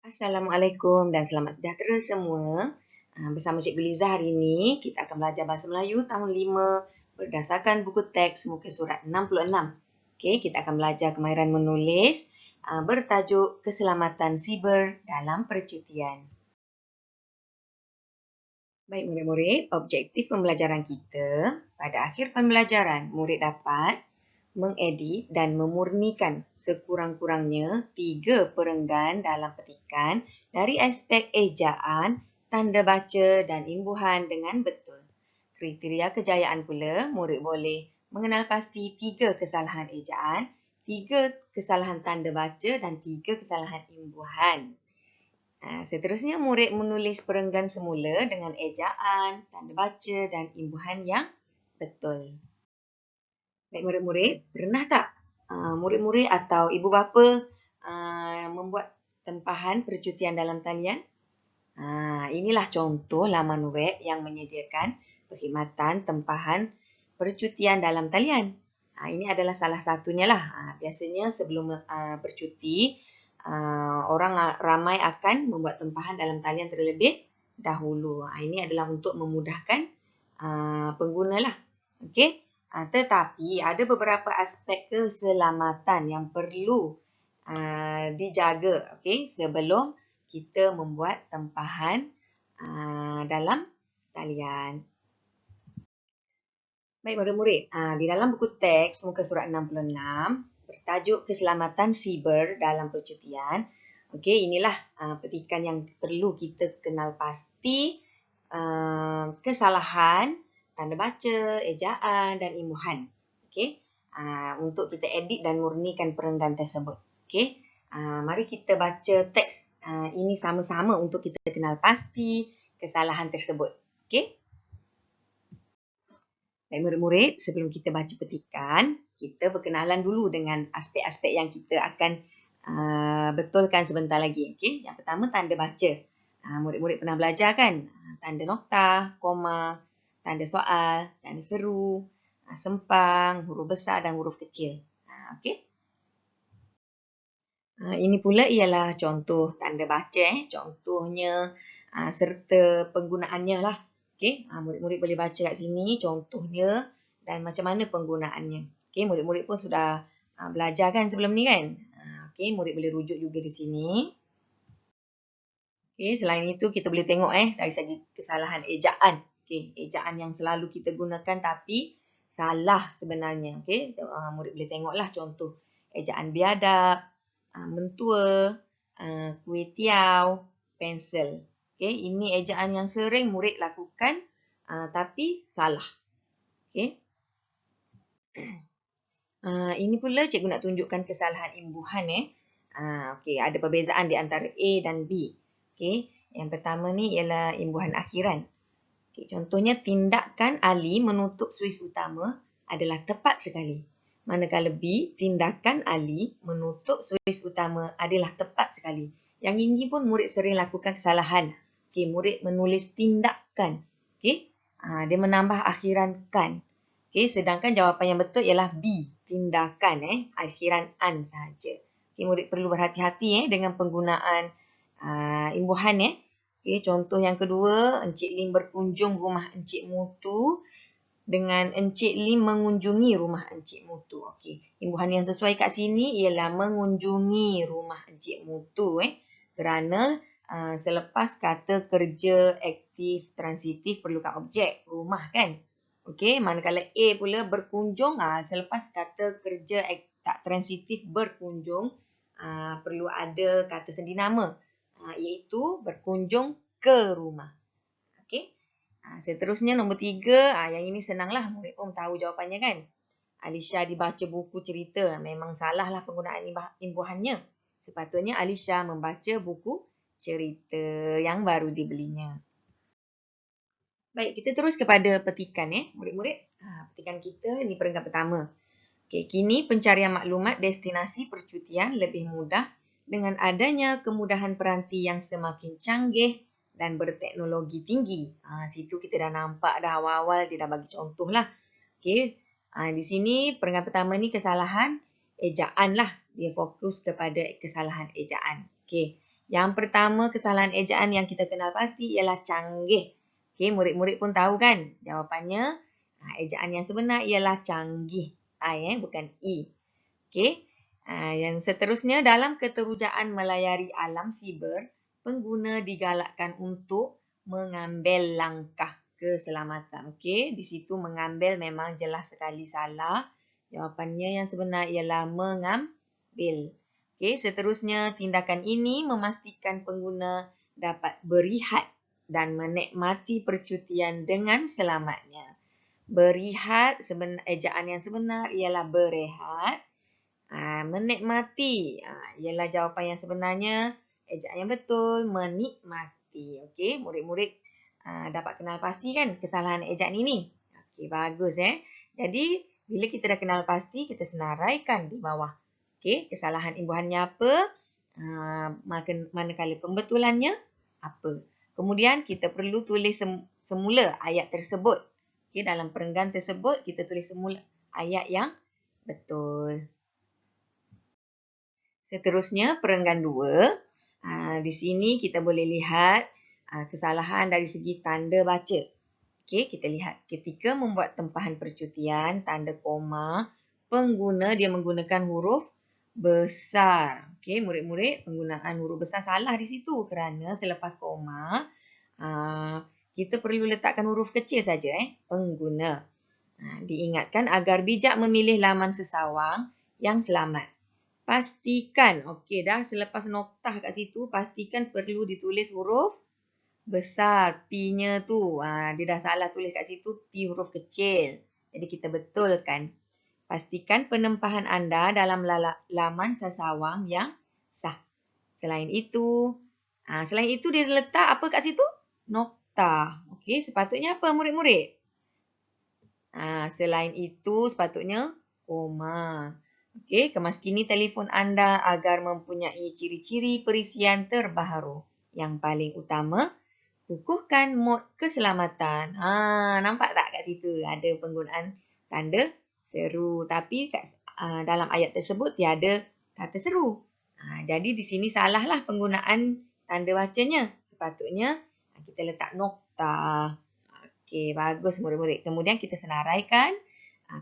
Assalamualaikum dan selamat sejahtera semua. Bersama Cikgu Liza hari ini, kita akan belajar Bahasa Melayu tahun 5 berdasarkan buku teks muka surat 66. Okey, kita akan belajar kemahiran menulis bertajuk Keselamatan Siber dalam Percutian. Baik murid-murid, objektif pembelajaran kita, pada akhir pembelajaran, murid dapat mengedit dan memurnikan sekurang-kurangnya 3 perenggan dalam petikan dari aspek ejaan, tanda baca dan imbuhan dengan betul. Kriteria kejayaan pula, murid boleh mengenal pasti 3 kesalahan ejaan, 3 kesalahan tanda baca dan 3 kesalahan imbuhan. Seterusnya, murid menulis perenggan semula dengan ejaan, tanda baca dan imbuhan yang betul. Baik murid-murid, pernah tak murid-murid atau ibu bapa membuat tempahan percutian dalam talian? Inilah contoh laman web yang menyediakan perkhidmatan tempahan percutian dalam talian. Ini adalah salah satunya lah. Biasanya sebelum bercuti, orang ramai akan membuat tempahan dalam talian terlebih dahulu. Ini adalah untuk memudahkan pengguna lah. Okey. Tetapi ada beberapa aspek keselamatan yang perlu dijaga, okey, sebelum kita membuat tempahan dalam talian. Baik murid-murid, di dalam buku teks muka surat 66 bertajuk Keselamatan Siber dalam Percutian. Okey, inilah petikan yang perlu kita kenal pasti kesalahan, tanda baca, ejaan dan imbuhan. Okey, untuk kita edit dan murnikan perenggan tersebut. Okey, mari kita baca teks ini sama-sama untuk kita kenal pasti kesalahan tersebut. Okey. Baik murid-murid, sebelum kita baca petikan, kita berkenalan dulu dengan aspek-aspek yang kita akan betulkan sebentar lagi. Okey, yang pertama tanda baca. Murid-murid pernah belajar kan? Tanda noktah, koma, tanda soal, tanda seru, sempang, huruf besar dan huruf kecil. Okey. Ini pula ialah contoh tanda baca. Contohnya serta penggunaannya lah. Okey, murid-murid boleh baca kat sini contohnya dan macam mana penggunaannya. Okey, murid-murid pun sudah belajar kan sebelum ni kan? Okey, murid boleh rujuk juga di sini. Okey, selain itu kita boleh tengok dari segi kesalahan ejaan. Okey, ejaan yang selalu kita gunakan tapi salah sebenarnya. Okey, murid boleh tengoklah contoh ejaan biadab, mentua, kuih tiaw, pensel. Okey, ini ejaan yang sering murid lakukan tapi salah. Okey. Ini pula cikgu nak tunjukkan kesalahan imbuhan. Okey, ada perbezaan di antara A dan B. Okey, yang pertama ni ialah imbuhan akhiran. Okey, contohnya tindakan Ali menutup suis utama adalah tepat sekali. Manakala B, tindakan Ali menutup suis utama adalah tepat sekali. Yang ini pun murid sering lakukan kesalahan. Okey, murid menulis tindakan. Okey, dia menambah akhiran kan. Okey, sedangkan jawapan yang betul ialah B, tindakan akhiran an sahaja. Okey, murid perlu berhati-hati dengan penggunaan imbuhan. Okey, contoh yang kedua, Encik Lim berkunjung rumah Encik Mutu dengan Encik Lim mengunjungi rumah Encik Mutu. Okey, imbuhan yang sesuai kat sini ialah mengunjungi rumah Encik Mutu kerana selepas kata kerja aktif transitif perlukan objek rumah kan. Okey, manakala A pula berkunjung selepas kata kerja tak transitif berkunjung perlu ada kata sendi nama iaitu berkunjung ke rumah. Okey. Seterusnya nombor 3, yang ini senanglah, murid pun tahu jawapannya kan. Alisha dibaca buku cerita. Memang salahlah penggunaan imbuhannya. Sepatutnya Alisha membaca buku cerita yang baru dibelinya. Baik, kita terus kepada petikan murid-murid. Petikan kita ini perenggan pertama. Okey, kini pencarian maklumat destinasi percutian lebih mudah dengan adanya kemudahan peranti yang semakin canggih dan berteknologi tinggi. Situ kita dah nampak dah awal-awal dia dah bagi contoh lah. Okey, di sini perenggan pertama ni kesalahan ejaan lah. Dia fokus kepada kesalahan ejaan. Okey, Yang pertama kesalahan ejaan yang kita kenal pasti ialah canggih. Okey, murid-murid pun tahu kan? Jawapannya ejaan yang sebenar ialah canggih. I bukan I. Okey. Yang seterusnya dalam keterujaan melayari alam siber, pengguna digalakkan untuk mengambil langkah keselamatan. Okey, di situ mengambil memang jelas sekali salah. Jawapannya yang sebenar ialah mengambil. Okey, seterusnya tindakan ini memastikan pengguna dapat berehat dan menikmati percutian dengan selamatnya. Berehat, ejaan yang sebenar ialah berehat. Menikmati ialah jawapan yang sebenarnya. Ejaan yang betul, menikmati. Okey, murid-murid dapat kenal pasti kan kesalahan ejaan ini. Okey, bagus Jadi, bila kita dah kenal pasti, kita senaraikan di bawah. Okey, kesalahan imbuhannya apa? Manakala pembetulannya apa? Kemudian, kita perlu tulis semula ayat tersebut. Okey, dalam perenggan tersebut, kita tulis semula ayat yang betul. Seterusnya, perenggan 2. Di sini kita boleh lihat kesalahan dari segi tanda baca. Okey, kita lihat. Ketika membuat tempahan percutian, tanda koma, pengguna dia menggunakan huruf besar. Okey, murid-murid, penggunaan huruf besar salah di situ kerana selepas koma, kita perlu letakkan huruf kecil saja, pengguna. Diingatkan agar bijak memilih laman sesawang yang selamat. Pastikan, okey dah selepas noktah kat situ, pastikan perlu ditulis huruf besar. P-nya tu, dia dah salah tulis kat situ, P huruf kecil. Jadi kita betulkan. Pastikan penempahan anda dalam laman sesawang yang sah. Selain itu dia letak apa kat situ? Nokta. Okey, sepatutnya apa murid-murid? Selain itu, sepatutnya koma. Okey, kemaskini telefon anda agar mempunyai ciri-ciri perisian terbaharu. Yang paling utama, kukuhkan mod keselamatan. Nampak tak kat situ ada penggunaan tanda seru. Tapi dalam ayat tersebut tiada kata seru. Jadi di sini salahlah penggunaan tanda bacanya. Sepatutnya kita letak nokta. Okey, bagus murid-murid. Kemudian kita senaraikan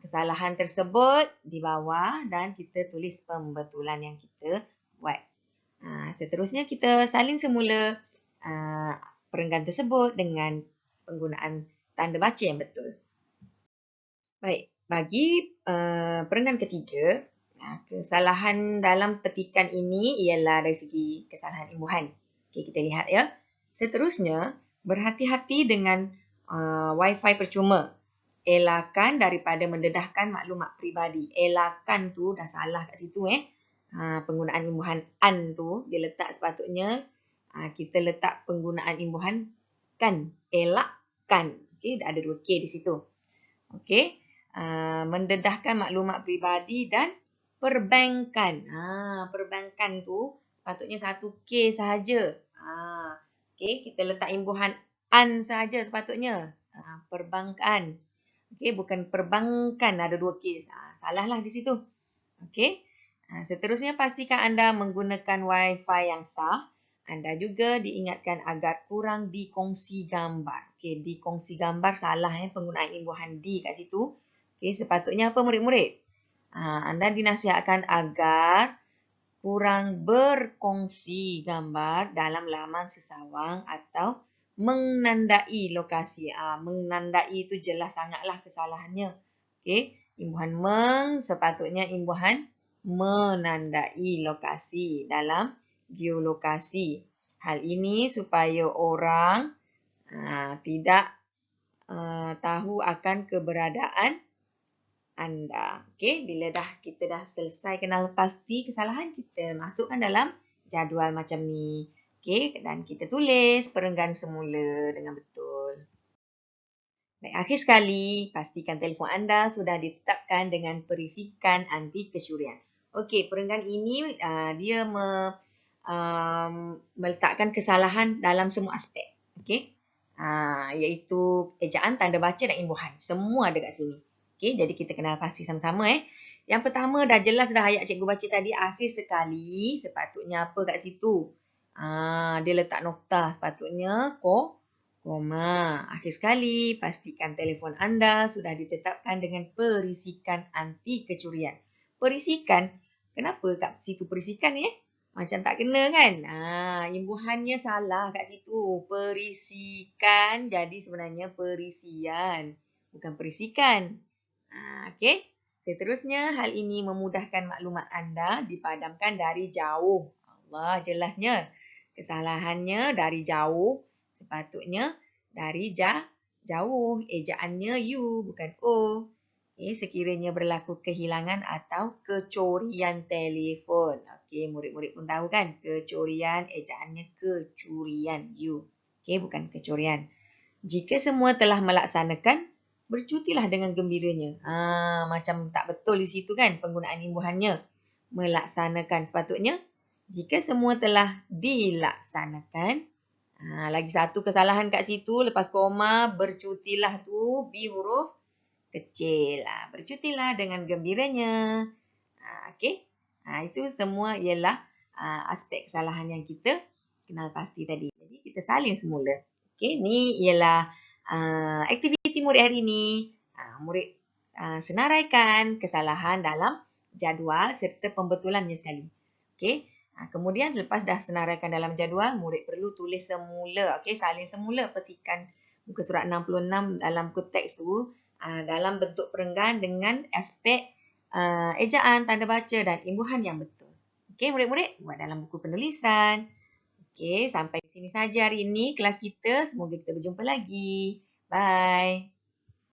kesalahan tersebut di bawah dan kita tulis pembetulan yang kita buat. Seterusnya kita salin semula perenggan tersebut dengan penggunaan tanda baca yang betul. Baik, bagi perenggan ketiga, kesalahan dalam petikan ini ialah dari segi kesalahan imbuhan. Okey, kita lihat ya. Seterusnya, berhati-hati dengan Wi-Fi percuma. Elakkan daripada mendedahkan maklumat peribadi. Elakkan tu dah salah kat situ penggunaan imbuhan an tu dia letak sepatutnya kita letak penggunaan imbuhan kan. Elakkan. Okey, ada 2 K di situ. Okey. Mendedahkan maklumat peribadi dan perbankan. Perbankan tu sepatutnya 1 K sahaja. Okey, kita letak imbuhan an sahaja sepatutnya. Perbankan. Okey, bukan perbankan ada 2 K. Salahlah di situ. Okey. Seterusnya pastikan anda menggunakan Wi-Fi yang sah. Anda juga diingatkan agar kurang dikongsi gambar. Okey, dikongsi gambar salah penggunaan imbuhan di kat situ. Okey, sepatutnya apa murid-murid? Anda dinasihatkan agar kurang berkongsi gambar dalam laman sesawang atau menandai lokasi. Menandai itu jelas sangatlah kesalahannya. Okey, imbuhan sepatutnya imbuhan menandai lokasi dalam geolokasi. Hal ini supaya orang tidak tahu akan keberadaan anda. Okey, bila kita dah selesai kenal pasti kesalahan, kita masukkan dalam jadual macam ni. Okey, dan kita tulis perenggan semula dengan betul. Baik, akhir sekali, pastikan telefon anda sudah ditetapkan dengan perisikan anti kecurian. Okey, perenggan ini dia meletakkan kesalahan dalam semua aspek. Okey, iaitu ejaan, tanda baca dan imbuhan. Semua ada kat sini. Okey, jadi kita kenal pasti sama-sama. Yang pertama dah jelas dah ayat cikgu baca tadi, akhir sekali sepatutnya apa kat situ? Dia letak nokta. Sepatutnya koma. Akhir sekali, pastikan telefon anda sudah ditetapkan dengan perisikan anti kecurian. Perisikan? Kenapa kat situ perisikan ni? Macam tak kena kan? Imbuhannya salah kat situ. Perisikan jadi sebenarnya perisian. Bukan perisikan. Okey. Seterusnya, hal ini memudahkan maklumat anda dipadamkan dari jauh. Allah, jelasnya. Kesalahannya dari jauh. Sepatutnya dari jauh. Ejaannya you, bukan o. Okay, sekiranya berlaku kehilangan atau kecurian telefon. Okey, murid-murid pun tahu kan? Kecurian, ejaannya kecurian. You. Okey, bukan kecurian. Jika semua telah melaksanakan, bercutilah dengan gembiranya. Macam tak betul di situ kan penggunaan imbuhannya. Melaksanakan sepatutnya. Jika semua telah dilaksanakan. Lagi satu kesalahan kat situ. Lepas koma, bercutilah tu. B huruf kecil. Bercutilah dengan gembiranya. Okey. Itu semua ialah aspek kesalahan yang kita kenal pasti tadi. Jadi kita salin semula. Okey, ni ialah aktiviti murid hari ini. Murid senaraikan kesalahan dalam jadual serta pembetulannya sekali. Okey. Kemudian selepas dah senaraikan dalam jadual, murid perlu tulis semula. Okey, salin semula petikan muka surat 66 dalam buku teks tu dalam bentuk perenggan dengan aspek ejaan, tanda baca dan imbuhan yang betul. Okey, murid-murid buat dalam buku penulisan. Okey, sampai di sini saja hari ini kelas kita. Semoga kita berjumpa lagi. Bye.